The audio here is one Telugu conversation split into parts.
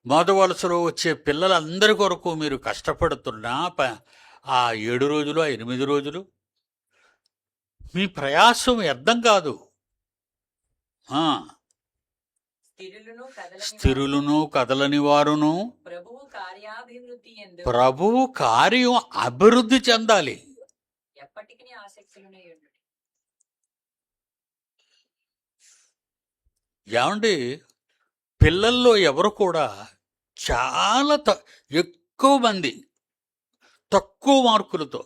మొదటి వలసలో వచ్చే పిల్లలందరి కొరకు మీరు కష్టపడుతున్నా ఆ 7 రోజులు, ఆ 8 రోజులు మీ ప్రయాసం వ్యర్థం కాదు. స్థిరులను కదలని వారును ప్రభువు కార్యం అభివృద్ధి చెందాలి. ఏమండి, పిల్లల్లో ఎవరు కూడా చాలా ఎక్కువ మంది తక్కువ మార్కులతో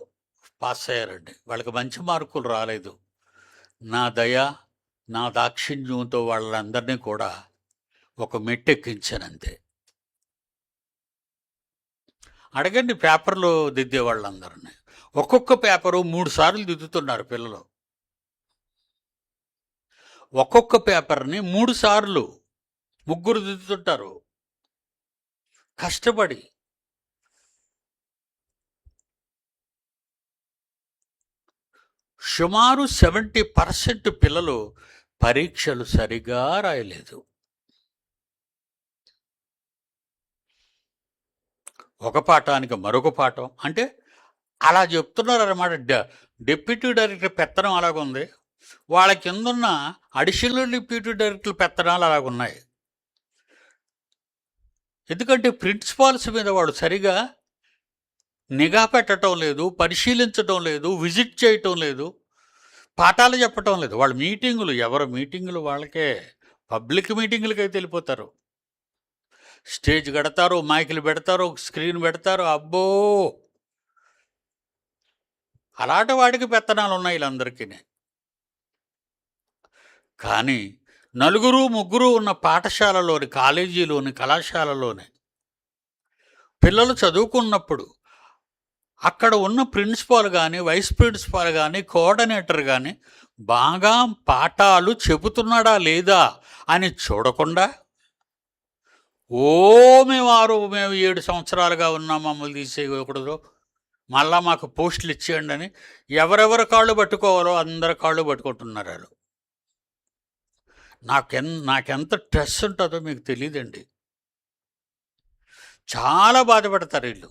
పాస్ అయ్యారండి. వాళ్ళకి మంచి మార్కులు రాలేదు. నా దయ, నా దాక్షిణ్యంతో వాళ్ళందరినీ కూడా ఒక మెట్టెక్కించానంతే. అడగండి పేపర్లో దిద్దే వాళ్ళందరినీ. ఒక్కొక్క పేపరు 3 సార్లు దిద్దుతున్నారు పిల్లలు. ఒక్కొక్క పేపర్ని 3 సార్లు 3 దిద్దుతుంటారు కష్టపడి. సుమారు 70% పిల్లలు పరీక్షలు సరిగా రాయలేదు. ఒక పాఠానికి మరొక పాఠం అంటే అలా చెప్తున్నారు అన్నమాట. డిప్యూటీ డైరెక్టర్ పెత్తనం అలాగుంది, వాళ్ళ కిందున్న అడిషనల్ డిప్యూటీ డైరెక్టర్ పెత్తనాలు అలాగున్నాయి. ఎందుకంటే ప్రిన్సిపాల్స్ మీద వాడు సరిగా నిఘా పెట్టడం లేదు, పరిశీలించడం లేదు, విజిట్ చేయటం లేదు, పాఠాలు చెప్పటం లేదు. వాళ్ళ మీటింగులు, ఎవరు మీటింగులు వాళ్ళకే, పబ్లిక్ మీటింగులకైతే వెళ్ళిపోతారు. స్టేజ్ కడతారు, మైకులు పెడతారు, స్క్రీన్ పెడతారు. అబ్బో, అలాంటి వాడికి పెత్తనాలు ఉన్నాయి వీళ్ళందరికీ. కానీ 4, 3 ఉన్న పాఠశాలలోని, కాలేజీలోని, కళాశాలలోని పిల్లలు చదువుకున్నప్పుడు అక్కడ ఉన్న ప్రిన్సిపాల్ కానీ, వైస్ ప్రిన్సిపాల్ కానీ, కోఆర్డినేటర్ కానీ బాగా పాఠాలు చెబుతున్నాడా లేదా అని చూడకుండా, మేము 7 సంవత్సరాలుగా ఉన్నాం, మమ్మల్ని తీసేయకూడదు, మళ్ళా మాకు పోస్టులు ఇచ్చేయండి అని ఎవరెవరి కాళ్ళు పట్టుకోవాలో అందరి కాళ్ళు పట్టుకుంటున్నారు వాళ్ళు. నాకెంత స్ట్రెస్ ఉంటుందో మీకు తెలియదండి. చాలా బాధపడతారు వీళ్ళు.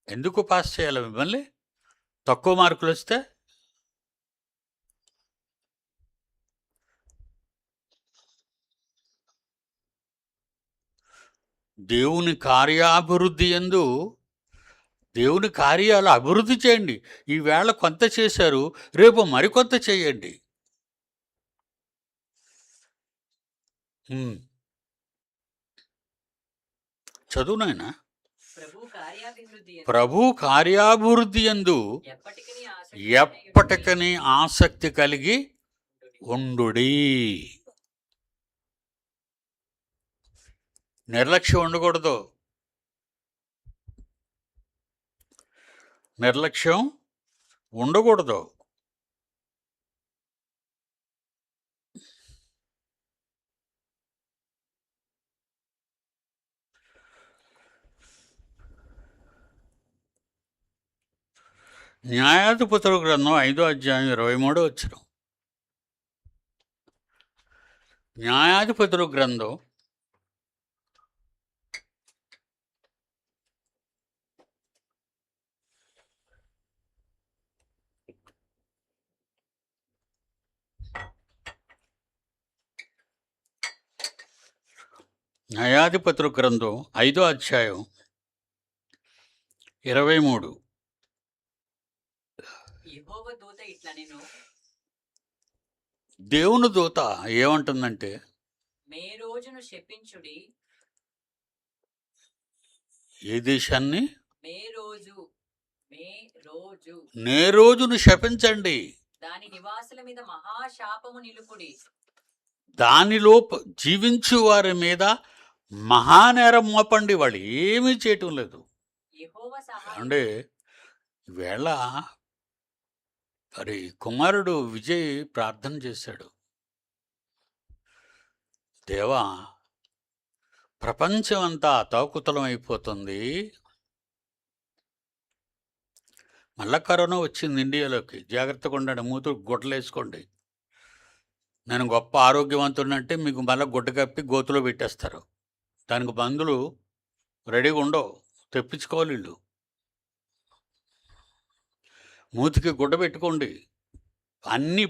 ఎందుకు పాస్ చేయాలి మిమ్మల్ని? తక్కువ మార్కులు వస్తే దేవుని కార్యాభివృద్ధి యందు దేవుని కార్యాలు అభివృద్ధి చేయండి. ఈవేళ కొంత చేశారు, రేపు మరికొంత చేయండి. చదువు నాయనా. ప్రభు కార్యాభివృద్ధి యందు ఎప్పటికని ఆసక్తి కలిగి ఉండుడి. నిర్లక్ష్యం ఉండకూడదు. నిర్లక్ష్యం ఉండకూడదు. న్యాయాధిపతుల గ్రంథం 5వ అధ్యాయం 23వ వచనం. న్యాయాధిపతుల గ్రంథం 5వ అధ్యాయం 23. దేవుని దూత ఏమంటుందంటే, ఏ దేశాన్ని? నే రోజును శపించండి, దానిలో జీవించు వారి మీద మహానేరం మోపండి. వాళ్ళు ఏమీ చేయటం లేదు. అంటే ఈవేళ మరి కుమారుడు విజయ్ ప్రార్థన చేశాడు, దేవా, ప్రపంచం అంతా అతాకుతలం అయిపోతుంది, మళ్ళా కరోనా వచ్చింది ఇండియాలోకి, జాగ్రత్తగా ఉండండి, మూతులు గుడ్డలేసుకోండి, నేను గొప్ప ఆరోగ్యవంతుడంటే మీకు మళ్ళీ గుడ్డ కప్పి గోతులో పెట్టేస్తారు. దానికి మందులు రెడీగా ఉండవు, తెప్పించుకోవాలి వీళ్ళు. మూతికి గుడ్డ పెట్టుకోండి. అన్నీ